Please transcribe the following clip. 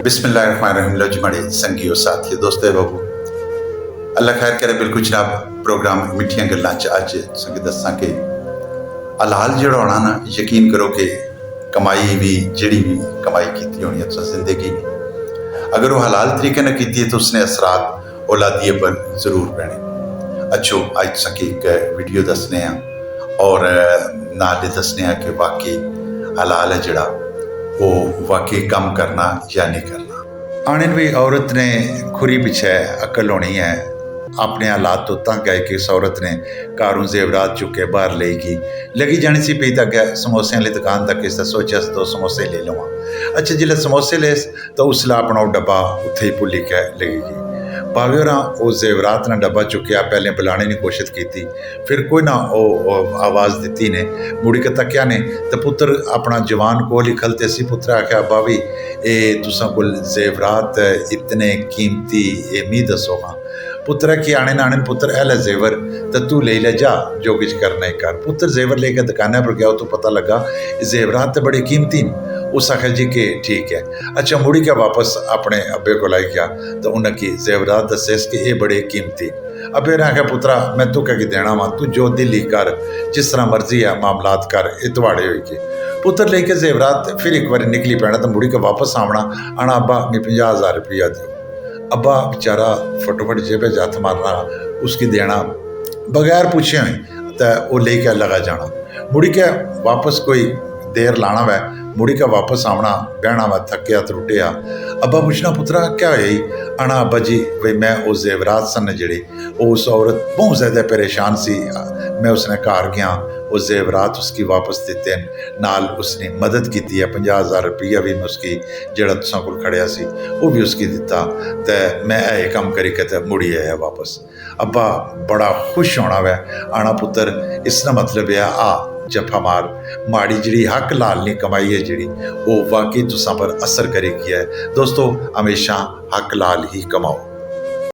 बिस्मिल्लाहिर्रहमानिर्रहीम। लो जी माड़े संगियो साथियो दोस्तों बाबू अल्लाह खैर करे। बिल्कुल जनाब प्रोग्राम मिठियां गल्लां च अज संगी दस्सां कि हलाल जिहड़ा होना ना, यकीन करो कि कमाई भी जिहड़ी भी कमाई कीती होनी है तुस जिंदगी अगर वो हलाल तरीके नाल कीती है तो उसने असरात औलादिये पर जरूर पैने। अच्छो अज संगी एक वीडियो दसने और नाल दसने कि वाकई हलाल है जिहड़ा वो वाकई कम करना या नहीं करना। आने भी औरत ने खुरी पिछे अकल होनी है। अपने हालात तो तंग है कि इस औरत ने घरों जेवरात चुके बाहर लेगी लगी जानी सी पी तक समोसे वाली दुकान तक इसका सोचा दो समोसे ले लवा। अच्छा जिसले समोसे ले तो उसला अपना डब्बा उत्थे ही भुली के लगेगी। भावे और वो जेवरात ने डब्बा चुकया, पहले बुलाने की कोशिश की, फिर कोई ना आवाज़ दी ने, मुड़ी के तक्या ने तो पुत्र अपना जवान कोल ही खलते सी। पुत्र आख्या अब्बा भी ये तुसा कोल जेवरात इतने कीमती ये मी दसो। हाँ पुत्र की आने नाने पुत्र एल जेवर तो तू ले ले जा जो कुछ करना ही कर। पुत्र जेवर लेकर दुकाना पर गया तो पता लगा जेवरात तो बड़ी कीमती न। उस आखिया जी कि ठीक है। अच्छा मुड़ी के वापस अपने अब्बे को लाई गया तो उनकी जेवरात दसेस कि ये बड़े कीमती। अब्बे ने आख्या पुत्रा मैं तू क्या देना वा, तू जो दिल ही कर, जिस तरह मर्जी है मामलात कर, ये तवाड़े होगी। पुत्र लेके जेवरात फिर एक बार निकली पैना तो मुड़ी के वापस आना आना अब्बा मैं 50,000 रुपया दो। अब्बा बेचारा फटोफट जेबे जात मारना उसकी देना बगैर पूछे तो वो लेके लगा जाना। मुड़ी के वापस कोई देर लाना वै, मुड़ी के वापस आना बहना वै थकिया त्रुटिया। अब्बा पूछना पुत्रा क्या है आना। अब्बा जी भाई मैं उस जेवरात सन जड़े उस औरत बहुत ज़्यादा परेशान सी, मैं उसने घर गया वो जेवरात उसकी वापस दिते नाल उसने मदद की है। 50,000 रुपया भी मैं उसकी जड़ा तुसा कोल खड़िया सी वो भी उसकी दिता तो मैं ये काम करी के मुड़ी आया वापस। अब्बा बड़ा खुश होना वै आना पुत्र इसका मतलब है आ जफा मार माड़ी जी हक लाल नहीं कमाई है जी वो वाकई तुसा पर असर करेगी है। दोस्तों हमेशा हक लाल ही कमाओ।